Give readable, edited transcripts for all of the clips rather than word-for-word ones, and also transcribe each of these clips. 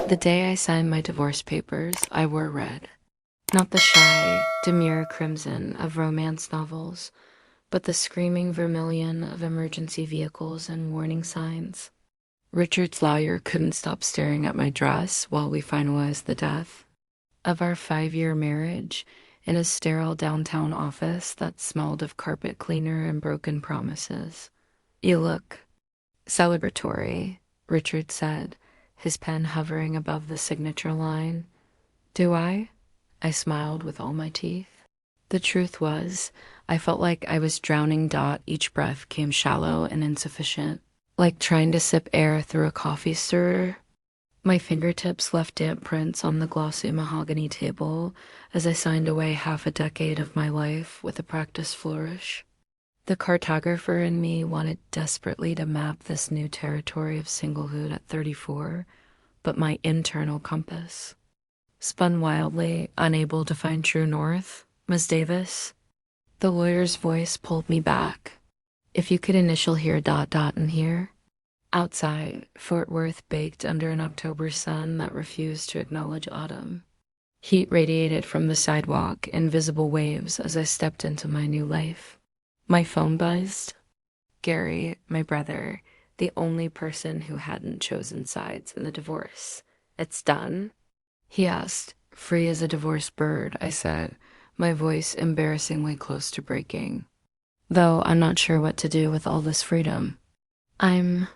The day I signed my divorce papers, I wore red. Not the shy, demure crimson of romance novels, but the screaming vermilion of emergency vehicles and warning signs. Richard's lawyer couldn't stop staring at my dress while we finalized the death of our 5-year marriage in a sterile downtown office that smelled of carpet cleaner and broken promises. "You look celebratory," Richard said, his pen hovering above the signature line. "Do I?" I smiled with all my teeth. The truth was, I felt like I was drowning. Each breath came shallow and insufficient, like trying to sip air through a coffee stirrer. My fingertips left damp prints on the glossy mahogany table as I signed away half a decade of my life with a practiced flourish. The cartographer in me wanted desperately to map this new territory of singlehood at 34, but my internal compass spun wildly, unable to find true north. "Miss Davis?" The lawyer's voice pulled me back. "If you could initial here, in here." Outside, Fort Worth baked under an October sun that refused to acknowledge autumn. Heat radiated from the sidewalk in visible waves as I stepped into my new life. My phone buzzed. Gary, my brother, the only person who hadn't chosen sides in the divorce. "It's done?" he asked. "Free as a divorced bird," I said, my voice embarrassingly close to breaking. "Though I'm not sure what to do with all this freedom." "I'm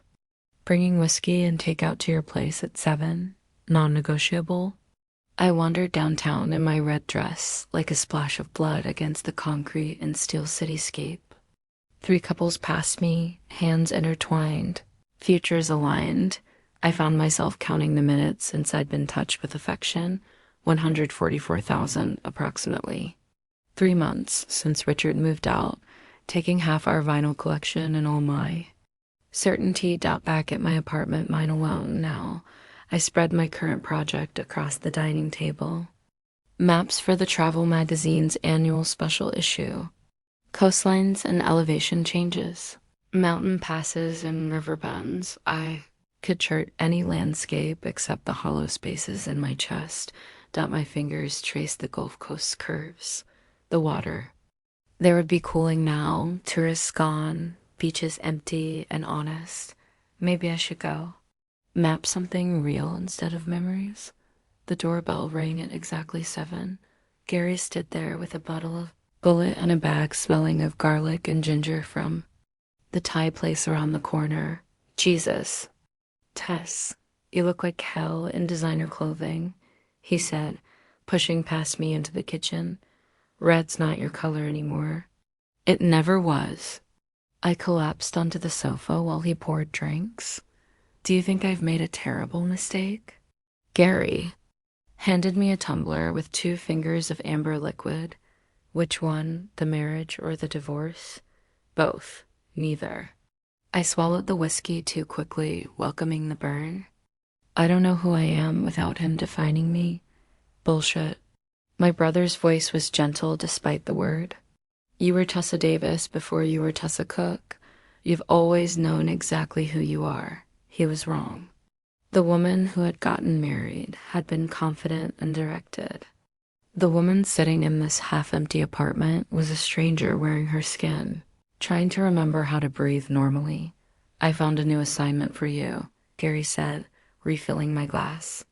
bringing whiskey and takeout to your place at 7, non-negotiable." I wandered downtown in my red dress, like a splash of blood against the concrete and steel cityscape. 3 couples passed me, hands intertwined, futures aligned. I found myself counting the minutes since I'd been touched with affection, 144,000 approximately. 3 months since Richard moved out, taking half our vinyl collection and all my certainty. Back at my apartment, mine alone now, I spread my current project across the dining table. Maps for the travel magazine's annual special issue. Coastlines and elevation changes. Mountain passes and river bends. I could chart any landscape except the hollow spaces in my chest. My fingers traced the Gulf Coast's curves. The water. There would be cooling now, tourists gone, beaches empty and honest. Maybe I should go. Map something real instead of memories. The doorbell rang at exactly 7. Gary stood there with a bottle of bullet and a bag smelling of garlic and ginger from the Thai place around the corner. "Jesus. Tess, you look like hell in designer clothing," he said, pushing past me into the kitchen. "Red's not your color anymore." It never was. I collapsed onto the sofa while he poured drinks. "Do you think I've made a terrible mistake?" Gary handed me a tumbler with 2 fingers of amber liquid. Which one, the marriage or the divorce? Both. Neither. I swallowed the whiskey too quickly, welcoming the burn. I don't know who I am without him defining me. Bullshit. My brother's voice was gentle despite the word. "You were Tessa Davis before you were Tessa Cook. You've always known exactly who you are." He was wrong. The woman who had gotten married had been confident and directed. The woman sitting in this half-empty apartment was a stranger wearing her skin, trying to remember how to breathe normally. "I found a new assignment for you," Gary said, refilling my glass.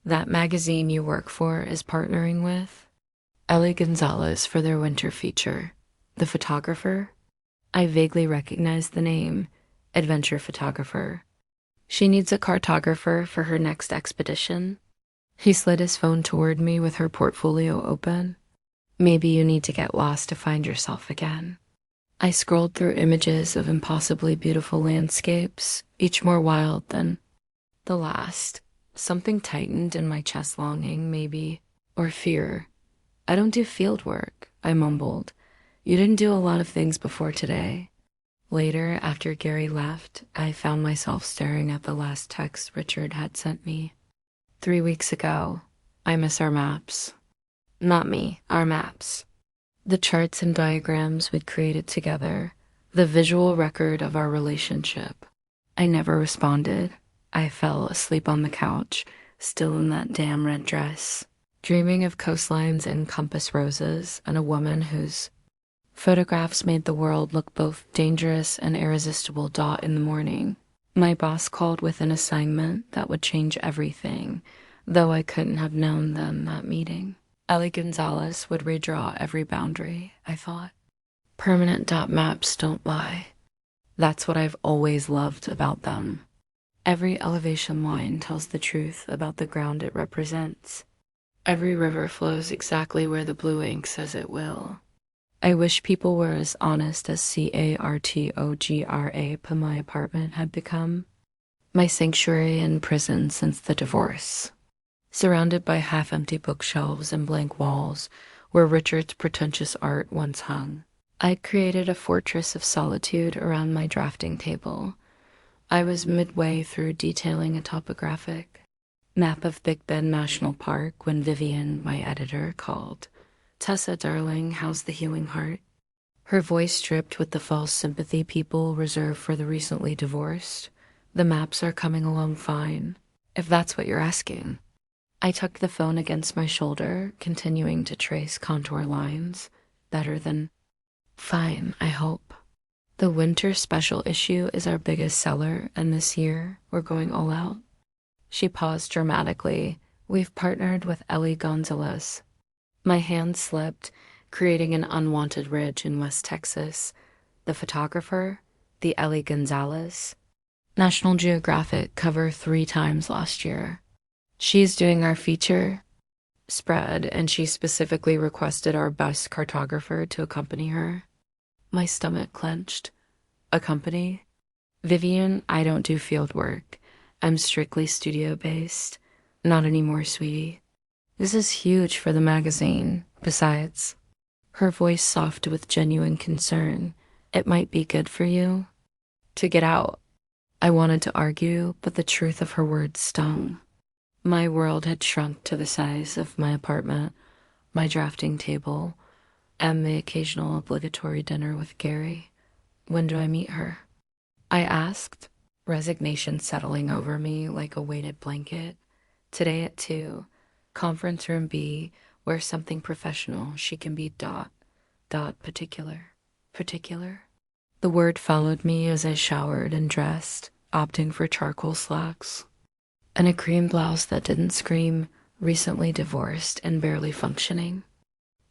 "That magazine you work for is partnering with Ellie Gonzalez for their winter feature." The photographer? I vaguely recognized the name. Adventure photographer. "She needs a cartographer for her next expedition." He slid his phone toward me with her portfolio open. "Maybe you need to get lost to find yourself again." I scrolled through images of impossibly beautiful landscapes, each more wild than the last. Something tightened in my chest, longing, maybe, or fear. "I don't do field work," I mumbled. "You didn't do a lot of things before today." Later, after Gary left, I found myself staring at the last text Richard had sent me. 3 weeks ago. "I miss our maps." Not me, our maps. The charts and diagrams we'd created together, the visual record of our relationship. I never responded. I fell asleep on the couch, still in that damn red dress, dreaming of coastlines and compass roses and a woman whose photographs made the world look both dangerous and irresistible. In the morning, my boss called with an assignment that would change everything, though I couldn't have known then that meeting. Ellie Gonzalez would redraw every boundary, I thought. Permanent dot maps don't lie. That's what I've always loved about them. Every elevation line tells the truth about the ground it represents. Every river flows exactly where the blue ink says it will. I wish people were as honest as CARTOGRA my apartment had become. My sanctuary and prison since the divorce. Surrounded by half-empty bookshelves and blank walls where Richard's pretentious art once hung, I'd created a fortress of solitude around my drafting table. I was midway through detailing a topographic map of Big Bend National Park when Vivian, my editor, called. "Tessa, darling, how's the healing heart?" Her voice dripped with the false sympathy people reserve for the recently divorced. "The maps are coming along fine, if that's what you're asking." I tucked the phone against my shoulder, continuing to trace contour lines. Better than fine, I hope. The winter special issue is our biggest seller, and this year we're going all out. She paused dramatically. We've partnered with Ellie Gonzalez. My hand slipped, creating an unwanted ridge in West Texas. The photographer, the Ellie Gonzalez. National Geographic cover 3 times last year. She's doing our feature spread, and she specifically requested our best cartographer to accompany her. My stomach clenched. Accompany? Vivian, I don't do field work. I'm strictly studio-based. Not anymore, sweetie. This is huge for the magazine. Besides, her voice soft with genuine concern. It might be good for you to get out. I wanted to argue, but the truth of her words stung. My world had shrunk to the size of my apartment, my drafting table, and the occasional obligatory dinner with Gary. When do I meet her? I asked, resignation settling over me like a weighted blanket. Today at 2, conference room B, where something professional, she can be particular. Particular? The word followed me as I showered and dressed, opting for charcoal slacks and a cream blouse that didn't scream, recently divorced and barely functioning.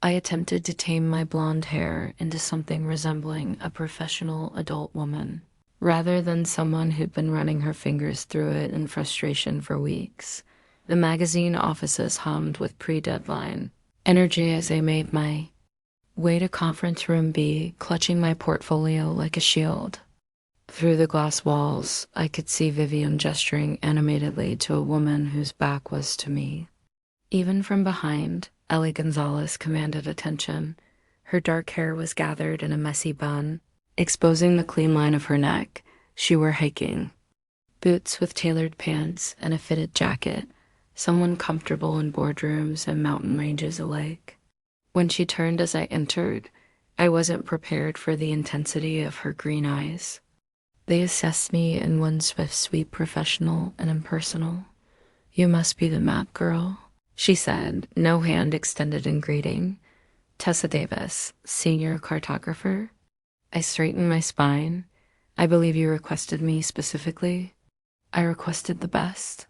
I attempted to tame my blonde hair into something resembling a professional adult woman, rather than someone who'd been running her fingers through it in frustration for weeks. The magazine offices hummed with pre-deadline energy as I made my way to conference room B, clutching my portfolio like a shield. Through the glass walls, I could see Vivian gesturing animatedly to a woman whose back was to me. Even from behind, Ellie Gonzalez commanded attention. Her dark hair was gathered in a messy bun, exposing the clean line of her neck. She wore hiking boots with tailored pants and a fitted jacket, someone comfortable in boardrooms and mountain ranges alike. When she turned as I entered, I wasn't prepared for the intensity of her green eyes. They assessed me in one swift sweep, professional and impersonal. "You must be the map girl," she said, no hand extended in greeting. "Tessa Davis, senior cartographer." I straightened my spine. "I believe you requested me specifically." "I requested the best."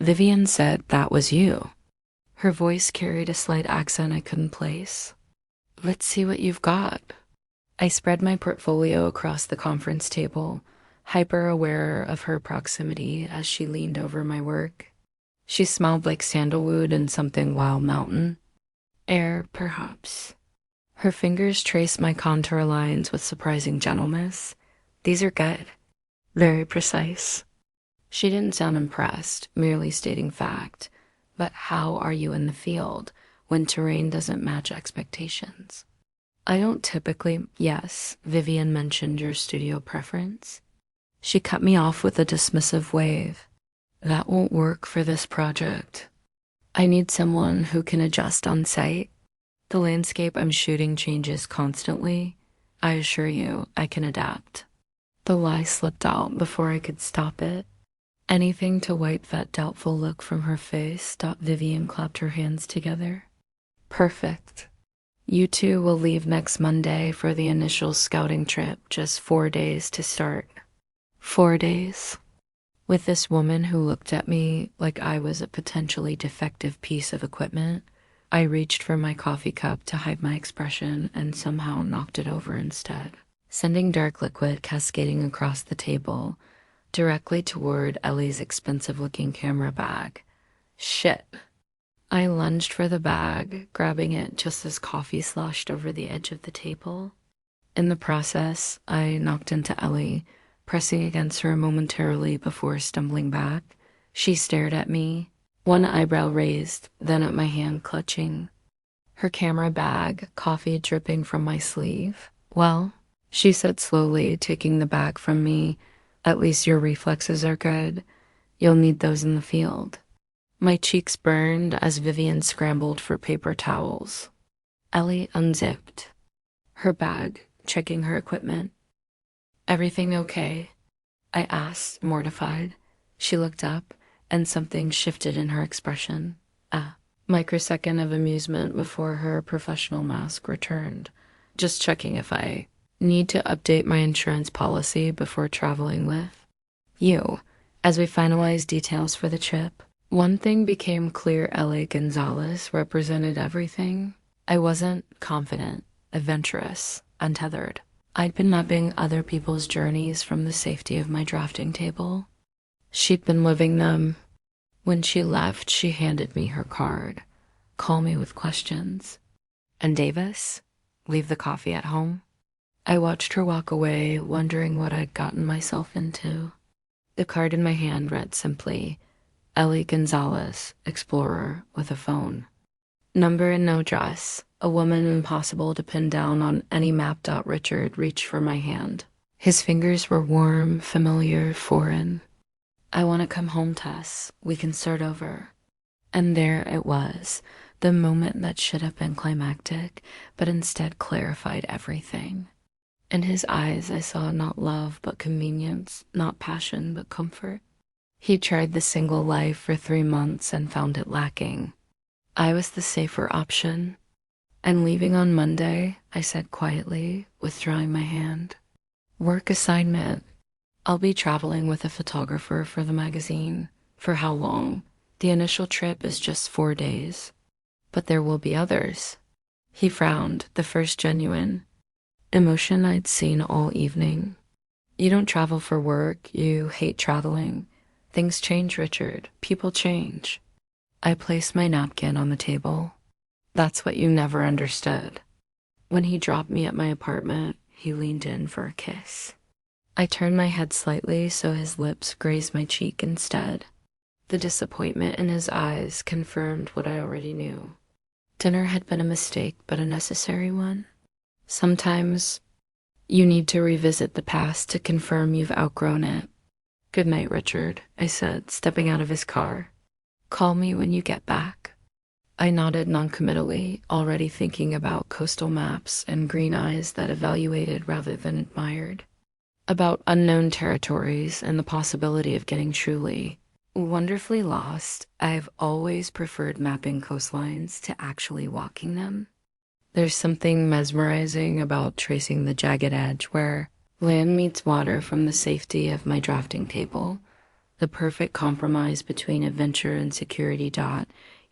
Vivian said that was you. Her voice carried a slight accent I couldn't place. "Let's see what you've got." I spread my portfolio across the conference table, hyper aware of her proximity as she leaned over my work. She smelled like sandalwood and something wild mountain air, perhaps. Her fingers traced my contour lines with surprising gentleness. "These are good. Very precise." She didn't sound impressed, merely stating fact. But how are you in the field when terrain doesn't match expectations? "I don't typically—" "Yes, Vivian mentioned your studio preference." She cut me off with a dismissive wave. "That won't work for this project. I need someone who can adjust on site. The landscape I'm shooting changes constantly. I assure you, I can adapt." The lie slipped out before I could stop it. Anything to wipe that doubtful look from her face. Vivian clapped her hands together. Perfect. You two will leave next Monday for the initial scouting trip, just 4 days to start. 4 days. With this woman who looked at me like I was a potentially defective piece of equipment, I reached for my coffee cup to hide my expression and somehow knocked it over instead, sending dark liquid cascading across the table, directly toward Ellie's expensive-looking camera bag. Shit. I lunged for the bag, grabbing it just as coffee sloshed over the edge of the table. In the process, I knocked into Ellie, pressing against her momentarily before stumbling back. She stared at me, one eyebrow raised, then at my hand clutching her camera bag, coffee dripping from my sleeve. Well, she said slowly, taking the bag from me, at least your reflexes are good. You'll need those in the field. My cheeks burned as Vivian scrambled for paper towels. Ellie unzipped her bag, checking her equipment. Everything okay? I asked, mortified. She looked up, and something shifted in her expression. A microsecond of amusement before her professional mask returned. Just checking if I need to update my insurance policy before traveling with you. As we finalized details for the trip, one thing became clear: Ellie Gonzalez represented everything. I wasn't confident, adventurous, untethered. I'd been mapping other people's journeys from the safety of my drafting table. She'd been living them. When she left, she handed me her card. Call me with questions. And Davis? Leave the coffee at home? I watched her walk away, wondering what I'd gotten myself into. The card in my hand read simply, Ellie Gonzalez, explorer with a phone. Number and no address. A woman impossible to pin down on any map. Richard reached for my hand. His fingers were warm, familiar, foreign. I want to come home, Tess. We can start over. And there it was, the moment that should have been climactic, but instead clarified everything. In his eyes, I saw not love, but convenience, not passion, but comfort. He tried the single life for 3 months and found it lacking. I was the safer option. And leaving on Monday, I said quietly, withdrawing my hand. Work assignment. I'll be traveling with a photographer for the magazine. For how long? The initial trip is just 4 days. But there will be others. He frowned, the first genuine emotion I'd seen all evening. You don't travel for work. You hate traveling. Things change, Richard. People change. I placed my napkin on the table. That's what you never understood. When he dropped me at my apartment, he leaned in for a kiss. I turned my head slightly so his lips grazed my cheek instead. The disappointment in his eyes confirmed what I already knew. Dinner had been a mistake, but a necessary one. Sometimes you need to revisit the past to confirm you've outgrown it. Good night, Richard, I said, stepping out of his car. Call me when you get back. I nodded noncommittally, already thinking about coastal maps and green eyes that evaluated rather than admired. About unknown territories and the possibility of getting truly, wonderfully lost. I've always preferred mapping coastlines to actually walking them. There's something mesmerizing about tracing the jagged edge where land meets water from the safety of my drafting table. The perfect compromise between adventure and security.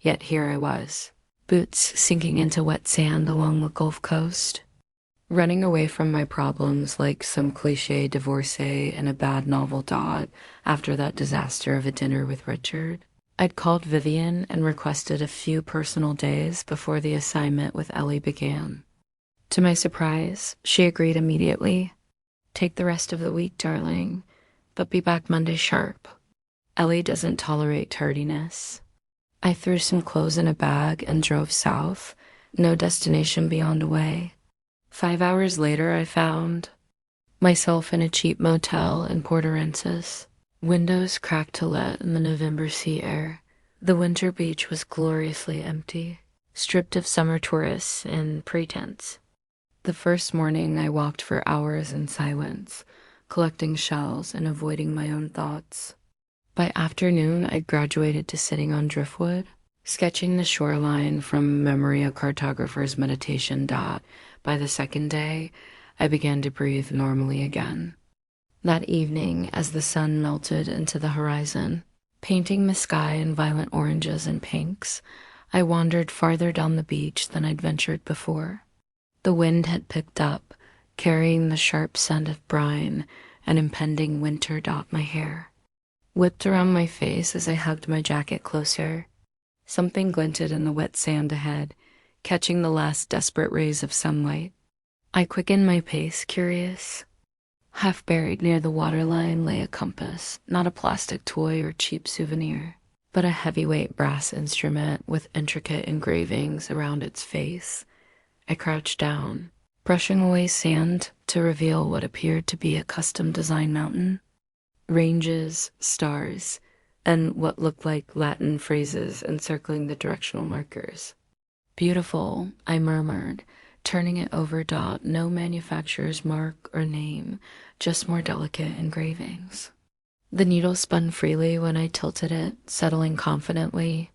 Yet here I was, boots sinking into wet sand along the Gulf Coast, running away from my problems like some cliche divorcee in a bad novel. After that disaster of a dinner with Richard, I'd called Vivian and requested a few personal days before the assignment with Ellie began. To my surprise, she agreed immediately. Take the rest of the week, darling, but be back Monday sharp. Ellie doesn't tolerate tardiness. I threw some clothes in a bag and drove south, no destination beyond away. 5 hours later, I found myself in a cheap motel in Port Aransas. Windows cracked to let in the November sea air. The winter beach was gloriously empty, stripped of summer tourists and pretense. The first morning, I walked for hours in silence, collecting shells and avoiding my own thoughts. By afternoon, I graduated to sitting on driftwood, sketching the shoreline from memory a cartographer's meditation. By the second day, I began to breathe normally again. That evening, as the sun melted into the horizon, painting the sky in violent oranges and pinks, I wandered farther down the beach than I'd ventured before. The wind had picked up, carrying the sharp scent of brine and impending winter. My hair whipped around my face as I hugged my jacket closer. Something glinted in the wet sand ahead, catching the last desperate rays of sunlight. I quickened my pace, curious. Half buried near the waterline lay a compass, not a plastic toy or cheap souvenir, but a heavyweight brass instrument with intricate engravings around its face. I crouched down, brushing away sand to reveal what appeared to be a custom-designed mountain. Ranges, stars, and what looked like Latin phrases encircling the directional markers. Beautiful, I murmured, turning it over. No manufacturer's mark or name, just more delicate engravings. The needle spun freely when I tilted it, settling confidently.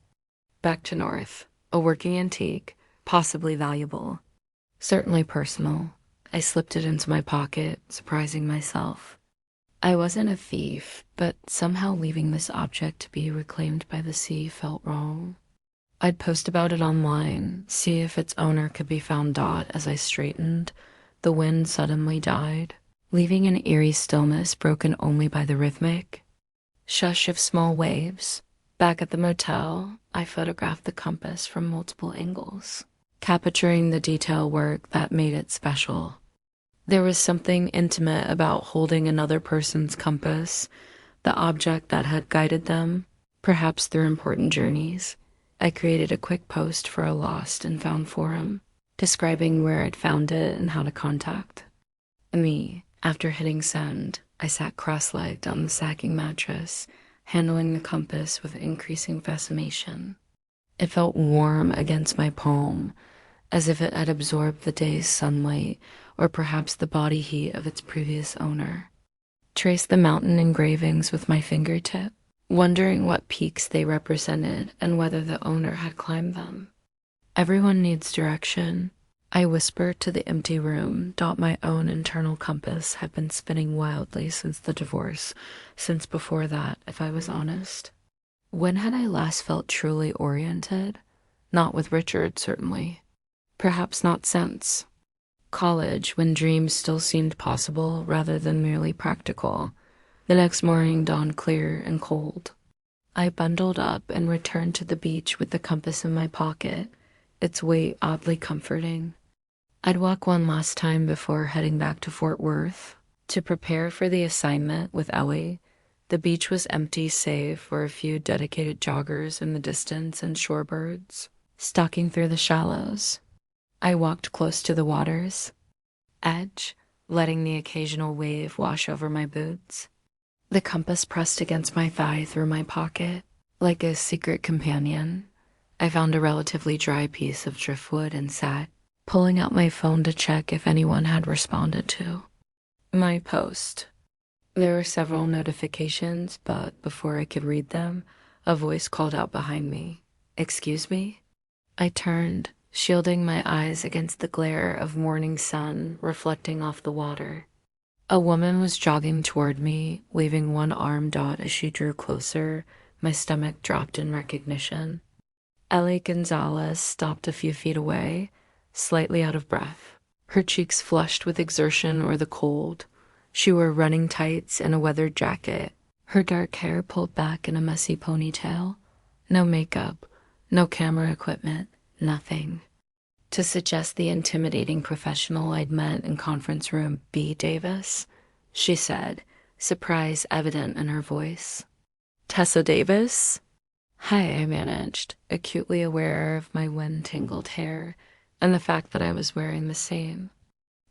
Back to north, a working antique, possibly valuable, certainly personal. I slipped it into my pocket, surprising myself. I wasn't a thief, but somehow leaving this object to be reclaimed by the sea felt wrong. I'd post about it online, see if its owner could be found. As I straightened, the wind suddenly died, leaving an eerie stillness broken only by the rhythmic shush of small waves. Back at the motel, I photographed the compass from multiple angles, capturing the detail work that made it special. There was something intimate about holding another person's compass, the object that had guided them, perhaps through important journeys. I created a quick post for a lost and found forum, describing where I'd found it and how to contact me. After hitting send, I sat cross-legged on the sagging mattress, handling the compass with increasing fascination. It felt warm against my palm, as if it had absorbed the day's sunlight, or perhaps the body heat of its previous owner. Traced the mountain engravings with my fingertip, wondering what peaks they represented and whether the owner had climbed them. Everyone needs direction, I whispered to the empty room. My own internal compass had been spinning wildly since the divorce, since before that, if I was honest. When had I last felt truly oriented? Not with Richard, certainly. Perhaps not since college, when dreams still seemed possible rather than merely practical. The next morning dawned clear and cold. I bundled up and returned to the beach with the compass in my pocket, its weight oddly comforting. I'd walk one last time before heading back to Fort Worth to prepare for the assignment with Ellie. The beach was empty save for a few dedicated joggers in the distance and shorebirds stalking through the shallows. I walked close to the water's edge, letting the occasional wave wash over my boots. The compass pressed against my thigh through my pocket, like a secret companion. I found a relatively dry piece of driftwood and sat, pulling out my phone to check if anyone had responded to my post. There were several notifications, but before I could read them, a voice called out behind me. "Excuse me?" I turned, shielding my eyes against the glare of morning sun reflecting off the water. A woman was jogging toward me, waving one arm. As she drew closer, my stomach dropped in recognition. Ellie Gonzalez stopped a few feet away, slightly out of breath, her cheeks flushed with exertion or the cold. She wore running tights and a weathered jacket, her dark hair pulled back in a messy ponytail. No makeup, no camera equipment, nothing to suggest the intimidating professional I'd met in conference room B. Davis. She said, surprise evident in her voice. "Tessa Davis?" "Hi," I managed, acutely aware of my wind-tangled hair and the fact that I was wearing the same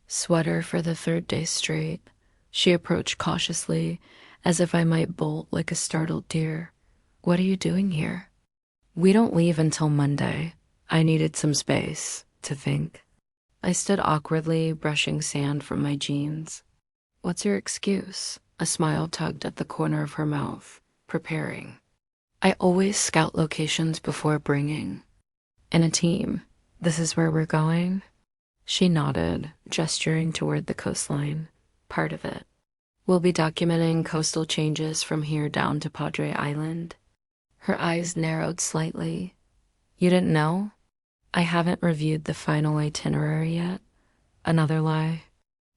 sweater for the third day straight. She approached cautiously, as if I might bolt like a startled deer. "What are you doing here?" "We don't leave until Monday. I needed some space to think." I stood awkwardly, brushing sand from my jeans. "What's your excuse?" A smile tugged at the corner of her mouth. preparing. I always scout locations before bringing. In a team. This is where we're going? She nodded, gesturing toward the coastline. Part of it. We'll be documenting coastal changes from here down to Padre Island. Her eyes narrowed slightly. You didn't know? I haven't reviewed the final itinerary yet. Another lie.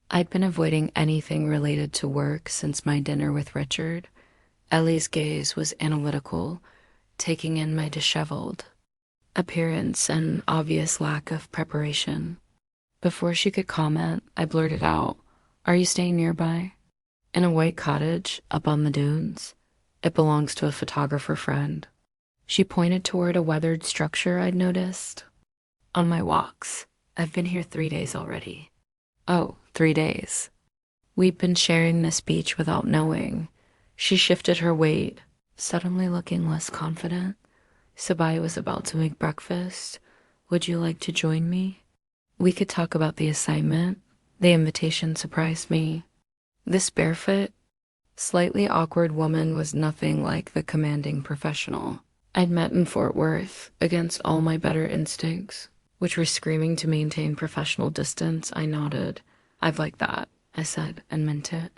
I'd been avoiding anything related to work since my dinner with Richard. Ellie's gaze was analytical, taking in my disheveled appearance and obvious lack of preparation. Before she could comment, I blurted out, "Are you staying nearby?" "In a white cottage up on the dunes. It belongs to a photographer friend." She pointed toward a weathered structure I'd noticed. "On my walks. I've been here 3 days already." "Oh, 3 days." We'd been sharing this beach without knowing. She shifted her weight, suddenly looking less confident. Sabai was about to make breakfast. "Would you like to join me? We could talk about the assignment." The invitation surprised me. This barefoot, slightly awkward woman was nothing like the commanding professional I'd met in Fort Worth. Against all my better instincts, which were screaming to maintain professional distance, I nodded. "I'd like that," I said, and meant it.